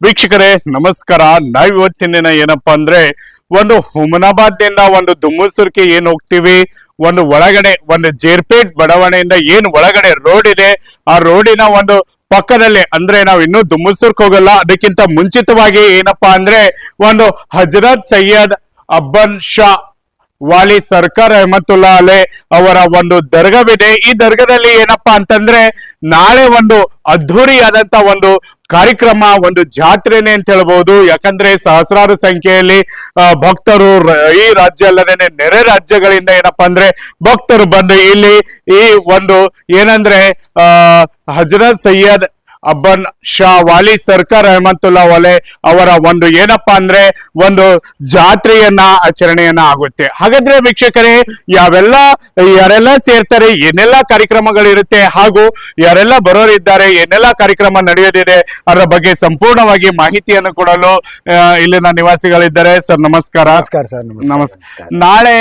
ವೀಕ್ಷಕರೇ ನಮಸ್ಕಾರ. ನಾವಿವತ್ತಿನ ಏನಪ್ಪಾ ಅಂದ್ರೆ ಒಂದು ಹುಮನಾಬಾದ್ ನಿಂದ ಒಂದು ದುಮ್ಮಸೂರ್ಗೆ ಏನ್ ಹೋಗ್ತೀವಿ, ಒಂದು ಒಳಗಡೆ ಒಂದು ಜೇರ್ಪೇಟ್ ಬಡಾವಣೆಯಿಂದ ಏನ್ ಒಳಗಡೆ ರೋಡ್ ಇದೆ, ಆ ರೋಡಿನ ಒಂದು ಪಕ್ಕದಲ್ಲಿ ಅಂದ್ರೆ ನಾವು ಇನ್ನೂ ದುಮ್ಮಸೂರ್ಗೆ ಹೋಗಲ್ಲ, ಅದಕ್ಕಿಂತ ಮುಂಚಿತವಾಗಿ ಏನಪ್ಪಾ ಅಂದ್ರೆ ಒಂದು ಹಜರತ್ ಸೈಯದ್ ಅಬ್ಬನ್ ಶಾ ವಾಲಿ ಸರ್ಕಾರ್ ಅಹಮತುಲ್ಲಾ ಅಲೆ ಅವರ ಒಂದು ದರ್ಗಾವಿದೆ. ಈ ದರ್ಗಾದಲ್ಲಿ ಏನಪ್ಪಾ ಅಂತಂದ್ರೆ ನಾಳೆ ಒಂದು ಅದ್ಧೂರಿಯಾದಂತ ಒಂದು ಕಾರ್ಯಕ್ರಮ, ಒಂದು ಜಾತ್ರೆನೆ ಅಂತ ಹೇಳ್ಬಹುದು. ಯಾಕಂದ್ರೆ ಸಹಸ್ರಾರು ಸಂಖ್ಯೆಯಲ್ಲಿ ಭಕ್ತರು ಈ ರಾಜ್ಯ ಅಲ್ಲದೇನೆ ನೆರೆ ರಾಜ್ಯಗಳಿಂದ ಏನಪ್ಪಾ ಅಂದ್ರೆ ಭಕ್ತರು ಬಂದು ಇಲ್ಲಿ ಈ ಒಂದು ಏನಂದ್ರೆ ಹಜರತ್ ಸೈಯದ್ ಅಬ್ಬನ್ ಶಾ ವಾಲಿ ಸರ್ಕಾರ್ ಅಹಮತುಲ್ಲಾ ಅಲೆ ಅವರ ಒಂದು ಏನಪ್ಪಾ ಅಂದ್ರೆ ಒಂದು ಜಾತ್ರೆಯನ್ನ ಆಚರಣೆಯನ್ನ ಆಗುತ್ತೆ. ಹಾಗಾದ್ರೆ ವೀಕ್ಷಕರೇ, ಯಾರೆಲ್ಲ ಸೇರ್ತಾರೆ, ಏನೆಲ್ಲ ಕಾರ್ಯಕ್ರಮಗಳಿರುತ್ತೆ ಹಾಗೂ ಯಾರೆಲ್ಲ ಬರೋರಿದ್ದಾರೆ, ಏನೆಲ್ಲ ಕಾರ್ಯಕ್ರಮ ನಡೆಯೋದಿದೆ ಅದರ ಬಗ್ಗೆ ಸಂಪೂರ್ಣವಾಗಿ ಮಾಹಿತಿಯನ್ನು ಕೊಡಲು ಇಲ್ಲಿನ ನಿವಾಸಿಗಳಿದ್ದಾರೆ. ಸರ್ ನಮಸ್ಕಾರ. ನಮಸ್ಕಾರ. ನಾಳೆ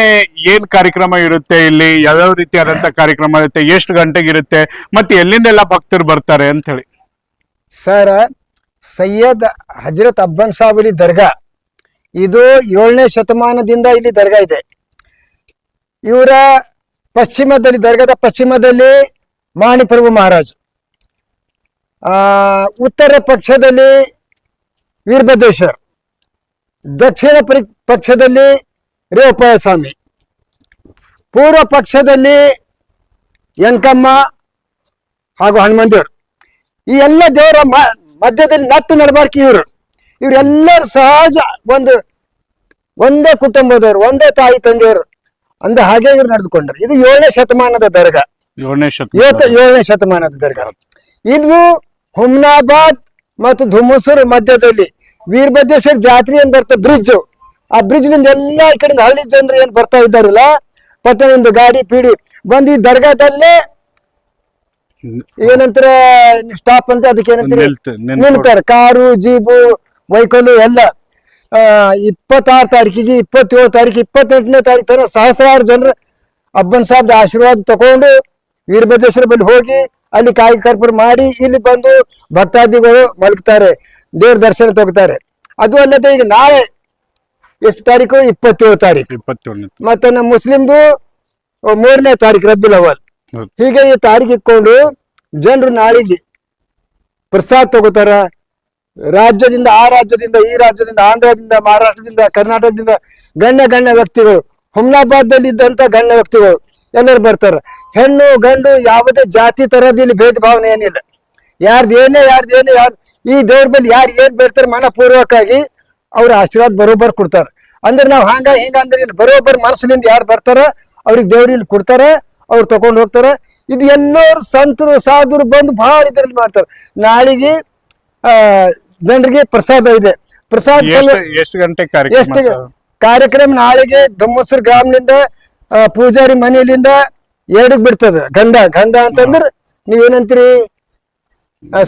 ಏನ್ ಕಾರ್ಯಕ್ರಮ ಇರುತ್ತೆ, ಇಲ್ಲಿ ಯಾವ್ಯಾವ ರೀತಿಯಾದಂತ ಕಾರ್ಯಕ್ರಮ ಇರುತ್ತೆ, ಎಷ್ಟು ಗಂಟೆಗೆ ಇರುತ್ತೆ, ಮತ್ತೆ ಎಲ್ಲಿಂದೆಲ್ಲ ಭಕ್ತರು ಬರ್ತಾರೆ ಅಂತ ಹೇಳಿ. ಸರ್, ಸೈಯದ್ ಹಜರತ್ ಅಬ್ಬನ್ ಶಾ ವಾಲಿ ದರ್ಗಾ ಇದು 7ನೇ ಶತಮಾನದಿಂದ ಇಲ್ಲಿ ದರ್ಗಾ ಇದೆ. ಇವರ ಪಶ್ಚಿಮದಲ್ಲಿ, ದರ್ಗಾದ ಪಶ್ಚಿಮದಲ್ಲಿ ಮಾಣಿಕ್ ಪ್ರಭು ಮಹಾರಾಜ್, ಉತ್ತರ ಪಕ್ಷದಲ್ಲಿ ವೀರಭದ್ರೇಶ್ವರ್, ದಕ್ಷಿಣ ಪಕ್ಷದಲ್ಲಿ ರೇವಪಾಯ ಸ್ವಾಮಿ, ಪೂರ್ವ ಪಕ್ಷದಲ್ಲಿ ಯಂಕಮ್ಮ ಹಾಗೂ ಹನುಮಂತೇವ್ರು. ಈ ಎಲ್ಲ ದೇವರ ಮಧ್ಯದಲ್ಲಿ ನಟ್ಟು ನಡಬಾರ್ಕಿ ಇವರೆಲ್ಲರೂ ಸಹಜ ಒಂದೇ ಕುಟುಂಬದವರು, ಒಂದೇ ತಾಯಿ ತಂದೆಯವರು ಅಂದ ಹಾಗೆ ಇವ್ರು ನಡೆದುಕೊಂಡ್ರು. ಇದು 7ನೇ ಶತಮಾನದ ದರ್ಗಾ. 7ನೇ ಶತಮಾನದ ದರ್ಗಾ. ಇದು ಹುಮ್ನಾಬಾದ್ ಮತ್ತು ದುಮ್ಮಸೂರ್ ಮಧ್ಯದಲ್ಲಿ ವೀರಭದ್ರೇಶ್ವರ ಜಾತ್ರೆ ಏನ್ ಬರ್ತದೆ, ಬ್ರಿಡ್ಜ್, ಆ ಬ್ರಿಡ್ಜ್ ನಿಂದ ಎಲ್ಲ ಈ ಕಡೆಯಿಂದ ಹಳ್ಳಿ ಜನರು ಏನ್ ಬರ್ತಾ ಇದ್ದಾರಲ್ಲ, ಪಟ್ಟಣದಿಂದ ಗಾಡಿ ಪೀಡಿ ಬಂದು ಈ ದರ್ಗಾದಲ್ಲೇ ಏನಂತಾರೆ ಸ್ಟಾಪ್ ಅಂತ, ಅದಕ್ಕೆ ಏನಂತಾರೆ ನಿಲ್ತಾರೆ, ಕಾರು ಜೀಬು ವೆಹಿಕಲ್ ಎಲ್ಲ. 26 ತಾರೀಕಿಗೆ, 27 ತಾರೀಕು, 28ನೇ ತಾರೀಕು ತನಕ ಸಹಸ್ರಾರು ಜನರು ಅಬ್ಬನ್ ಸಾಬ್ ಆಶೀರ್ವಾದ ತಗೊಂಡು ವೀರಭದ್ರೇಶ್ವರ ಬಳಿ ಹೋಗಿ ಅಲ್ಲಿ ಕಾಯಿ ಕರ್ಪೂರ ಮಾಡಿ ಇಲ್ಲಿ ಬಂದು ಭಕ್ತಾದಿಗಳು ಮಲಗ್ತಾರೆ, ದೇವ್ರ ದರ್ಶನ ತಗೋತಾರೆ. ಅದು ಅಲ್ಲದೆ ಈಗ ನಾಳೆ ಎಷ್ಟು ತಾರೀಕು, 27 ತಾರೀಕು, ಮತ್ತೆ ನಮ್ಮ ಮುಸ್ಲಿಮ್ದು 3ನೇ ತಾರೀಕು ರಬ್ಬಿಲ್ ಅವಲ್. ಹೀಗೆ ಈ ತಾರೀಕು ಇಟ್ಕೊಂಡು ಜನರು ನಾಳಿಗೆ ಪ್ರಸಾದ ತಗೋತಾರ. ರಾಜ್ಯದಿಂದ, ಆ ರಾಜ್ಯದಿಂದ, ಈ ರಾಜ್ಯದಿಂದ, ಆಂಧ್ರದಿಂದ, ಮಹಾರಾಷ್ಟ್ರದಿಂದ, ಕರ್ನಾಟಕದಿಂದ ಗಣ್ಯ ವ್ಯಕ್ತಿಗಳು, ಹುಮ್ನಾಬಾದ್ದಲ್ಲಿ ಇದ್ದಂತ ಗಣ್ಯ ವ್ಯಕ್ತಿಗಳು ಎಲ್ಲರೂ ಬರ್ತಾರ. ಹೆಣ್ಣು ಗಂಡು ಯಾವುದೇ ಜಾತಿ ತರದ್ ಇಲ್ಲಿ ಭೇದ ಭಾವನೆ ಏನಿಲ್ಲ. ಯಾರ್ದೇನೇ ಈ ದೇವ್ರ ಬಳಿ ಯಾರು ಏನ್ ಬೇಡ್ತಾರೆ ಮನಪೂರ್ವಕವಾಗಿ ಅವ್ರ ಆಶೀರ್ವಾದ ಬರೋಬ್ಬರ್ ಕೊಡ್ತಾರ. ಅಂದ್ರೆ ನಾವು ಹಿಂಗ ಅಂದ್ರೆ ಇಲ್ಲಿ ಬರೋಬ್ಬರ್ ಮನಸ್ಸಿನಿಂದ ಯಾರು ಬರ್ತಾರ ಅವ್ರಿಗೆ ದೇವ್ರ ಇಲ್ಲಿ ಕೊಡ್ತಾರ, ಅವ್ರು ತಗೊಂಡು ಹೋಗ್ತಾರ. ಇದು ಎಲ್ಲರೂ ಸಂತರು ಸಾಧುರು ಬಂದು ಬಹಳ ಇದರಲ್ಲಿ ಮಾಡ್ತಾರೆ. ನಾಳಿಗೆ ಜನರಿಗೆ ಪ್ರಸಾದ ಇದೆ. ಪ್ರಸಾದ ಎಷ್ಟು ಗಂಟೆ ಕಾರ್ಯಕ್ರಮ ನಾಳೆಗೆ ದುಮ್ಮಸೂರ್ ಗ್ರಾಮದಿಂದ ಪೂಜಾರಿ ಮನೆಯಲ್ಲಿಂದ 2ಕ್ಕೆ ಬಿಡ್ತದ. ಗಂಧ ಅಂತಂದ್ರ ನೀವೇನಂತೀರಿ,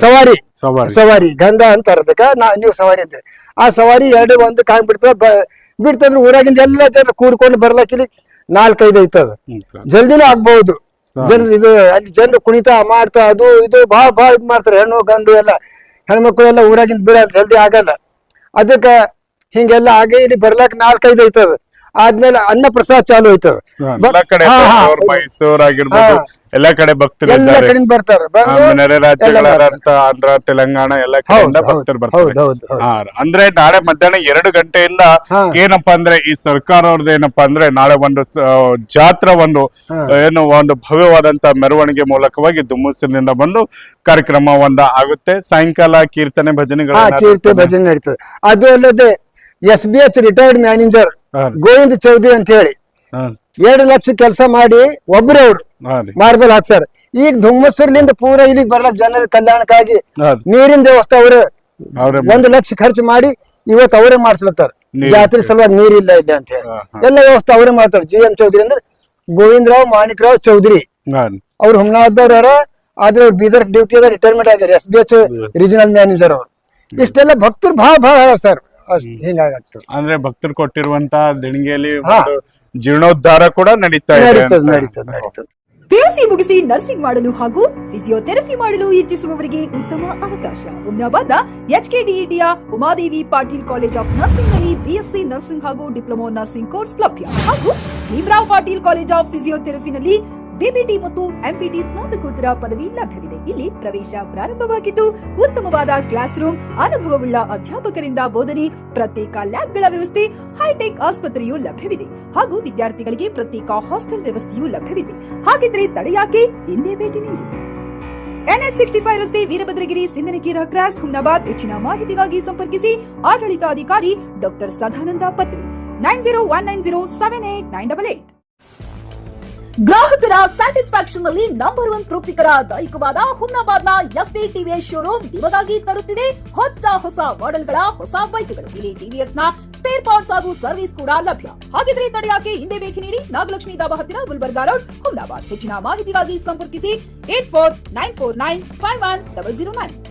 ಸವಾರಿ ಗಂಧ ಅಂತಾರ, ಅದಕ್ಕ ನೀವು ಸವಾರಿ ಅಂತೀರಿ. ಆ ಸವಾರಿ 2-1 ಹಾಂಗ್ ಬಿಡ್ತಂದ್ರೆ ಊರಾಗಿಂದ ಎಲ್ಲ ಜನ ಕೂಡ್ಕೊಂಡು ಬರ್ಲಾಕಿಲಿ 4-5 ಐತದ. ಜಲ್ದಿನೂ ಆಗ್ಬಹುದು. ಇದು ಅಲ್ಲಿ ಜನರು ಕುಣಿತ ಮಾಡ್ತಾ ಅದು ಇದು ಭಾಳ ಇದ್ ಮಾಡ್ತಾರೆ. ಹೆಣ್ಣು ಗಂಡು ಎಲ್ಲ, ಹೆಣ್ಮಕ್ಳು ಎಲ್ಲ ಊರಾಗಿಂದ ಬಿಡ ಜಲ್ದಿ ಆಗಲ್ಲ. ಅದಕ್ಕ ಹಿಂಗೆಲ್ಲ ಆಗಿ ಇಲ್ಲಿ ಬರ್ಲಾಕ 4-5 ಐತದ. ಆದ್ಮೇಲೆ ಅನ್ನ ಪ್ರಸಾದ ಚಾಲು ಐತದ. ಮೈಸೂರು ಆಗಿರ್ಬೋದು, ಎಲ್ಲ ಕಡೆ ಭಕ್ತರು, ಎಲ್ಲ ಕಡೆಯಿಂದ ಬರ್ತಾರ. ನೆರೆ ರಾಜ್ಯಗಳಾದಂತ ಆಂಧ್ರ, ತೆಲಂಗಾಣ ಎಲ್ಲ ಕಡೆಯಿಂದ ಭಕ್ತರು ಬರ್ತಾರೆ. ಅಂದ್ರೆ ನಾಳೆ ಮಧ್ಯಾಹ್ನ 2 ಗಂಟೆಯಿಂದ ಏನಪ್ಪಾ ಅಂದ್ರೆ ಈ ಸರ್ಕಾರ ಅವ್ರದ್ದು ಏನಪ್ಪಾ ಅಂದ್ರೆ ನಾಳೆ ಒಂದು ಜಾತ್ರಾ ಒಂದು ಭವ್ಯವಾದಂತ ಮೆರವಣಿಗೆ ಮೂಲಕವಾಗಿ ದುಮ್ಮಸೂರಿನಿಂದ ಬಂದು ಕಾರ್ಯಕ್ರಮ ಆಗುತ್ತೆ. ಸಾಯಂಕಾಲ ಕೀರ್ತನೆ ಭಜನೆ ನಡೀತದೆ. ಅದು ಅಲ್ಲದೆ SBH retired manager Govind Chaudhary ಅಂತ ಹೇಳಿ 2 ಲಕ್ಷ ಕೆಲಸ ಮಾಡಿ ಒಬ್ರೇ ಅವ್ರು ಮಾರ್ಬಲ್ ಹಾಕ್ಸಾರ. ಈಗ ದುಮ್ಮಸೂರ್ಲಿಂದ ಪೂರಾ ಇಲ್ಲಿಗೆ ಬರ್ಲಕ್ ಜನರ ಕಲ್ಯಾಣಕ್ಕಾಗಿ ನೀರಿನ ವ್ಯವಸ್ಥೆ ಅವ್ರೆ 1 ಲಕ್ಷ ಖರ್ಚು ಮಾಡಿ ಇವತ್ತು ಅವರೇ ಮಾಡ್ಸ್ಲತ್ತಾರ. ಜಾತ್ರೆ ಸಲುವಾಗಿ ನೀರಿಲ್ಲ ಇಲ್ಲ ಅಂತ ಹೇಳಿ ಎಲ್ಲ ವ್ಯವಸ್ಥೆ ಅವರೇ ಮಾಡ್ತಾರೆ. GM ಚೌಧರಿ ಅಂದ್ರೆ ಗೋವಿಂದರಾವ್ ಮಾಣಿಕ್ರಾವ್ ಚೌಧರಿ. ಅವ್ರು ಹುಮ್ನಾಬಾದವ್ರ, ಆದ್ರೆ ಅವ್ರು ಬೀದರ್ ಡ್ಯೂಟಿ ಅದ ರಿಟೈರ್ಮೆಂಟ್ ಆಗಿದ್ದಾರೆ. SBH ರೀಜನಲ್ ಮ್ಯಾನೇಜರ್ ಅವ್ರು. ಇಷ್ಟೆಲ್ಲ ಭಕ್ತರು ಬಹಳ ಸರ್ ಹಿಂಗಾಗತ್ತೆ. ಅಂದ್ರೆ ಭಕ್ತರು ಕೊಟ್ಟಿರುವಂತ ದೇಣಿಗೆಯಲ್ಲಿ ಜೀರ್ಣೋದ್ಧಾರ ಕೂಡ ನಡೀತಾ ಇದೆ. ಪಿಯುಸಿ ಮುಗಿಸಿ ನರ್ಸಿಂಗ್ ಮಾಡಲು ಹಾಗೂ ಫಿಸಿಯೋಥೆರಪಿ ಮಾಡಲು ಇಚ್ಛಿಸುವವರಿಗೆ ಉತ್ತಮ ಅವಕಾಶ. ಹುಮ್ನಾಬಾದ್ನ HKDETಯ Umadevi Patil college of nursing ನಲ್ಲಿ ಬಿಎಸ್ಸಿ ನರ್ಸಿಂಗ್ ಹಾಗೂ ಡಿಪ್ಲೊಮಾ ನರ್ಸಿಂಗ್ ಕೋರ್ಸ್ ಲಭ್ಯ ಹಾಗೂ ಭೀಮರಾವ್ ಪಾಟೀಲ್ ಕಾಲೇಜ್ ಆಫ್ ಫಿಸಿಯೋಥೆರಪಿನಲ್ಲಿ ಬಿಪಿಟಿ ಮತ್ತು ಎಂಪಿಟಿ ಸ್ನಾತಕೋತ್ತರ ಪದವಿ ಲಭ್ಯವಿದೆ. ಇಲ್ಲಿ ಪ್ರವೇಶ ಪ್ರಾರಂಭವಾಗಿದ್ದು ಉತ್ತಮವಾದ ಕ್ಲಾಸ್ ರೂಮ್, ಅನುಭವವುಳ್ಳ ಅಧ್ಯಾಪಕರಿಂದ ಬೋಧನೆ, ಪ್ರತ್ಯೇಕ ಲ್ಯಾಬ್ಗಳ ವ್ಯವಸ್ಥೆ, ಹೈಟೆಕ್ ಆಸ್ಪತ್ರೆಯೂ ಲಭ್ಯವಿದೆ ಹಾಗೂ ವಿದ್ಯಾರ್ಥಿಗಳಿಗೆ ಪ್ರತ್ಯೇಕ ಹಾಸ್ಟೆಲ್ ವ್ಯವಸ್ಥೆಯೂ ಲಭ್ಯವಿದೆ. ಹಾಗಿದ್ರೆ ತಡೆಯಾಕೆ, ಹಿಂದೆ ಭೇಟಿ ನೀಡಿ. NH65 ರಸ್ತೆ, ವೀರಭದ್ರಗಿರಿ, ಸಿಂದನಕೀರ ಕ್ರಾಸ್, ಹುಮ್ನಾಬಾದ್. ಹೆಚ್ಚಿನ ಮಾಹಿತಿಗಾಗಿ ಸಂಪರ್ಕಿಸಿ ಆಡಳಿತಾಧಿಕಾರಿ ಡಾಕ್ಟರ್ ಸದಾನಂದ ಪತ್ರಿ 9019078988. ಗ್ರಾಹಕರ ಸ್ಯಾಟಿಸ್ಫ್ಯಾಕ್ಷನ್ ನಲ್ಲಿ ನಂಬರ್ 1 ತೃಪ್ತಿಕರ ದೈಹಿಕವಾದ ಹುಮ್ನಾಬಾದ್ನ SV TVS ಶೋರೂಮ್ ನಿಮಗಾಗಿ ತರುತ್ತಿದೆ ಹೊಸ ಮಾಡೆಲ್ಗಳ ಹೊಸ ಬೈಕ್ಗಳು. ಇಲ್ಲಿ TVS ನ ಸ್ಪೇರ್ ಪಾರ್ಟ್ಸ್ ಹಾಗೂ ಸರ್ವಿಸ್ ಕೂಡ ಲಭ್ಯ. ಹಾಗಿದ್ರೆ ತಡೆಯಾಕೆ, ಹಿಂದೆ ಭೇಟಿ ನೀಡಿ. ನಾಗಲಕ್ಷ್ಮಿ ದಾಬಾ ಹತ್ತಿರ, ಗುಲ್ಬರ್ಗಾ ರೋಡ್, ಹುಮ್ನಾಬಾದ್. ಹೆಚ್ಚಿನ ಮಾಹಿತಿಗಾಗಿ ಸಂಪರ್ಕಿಸಿ 8494951009.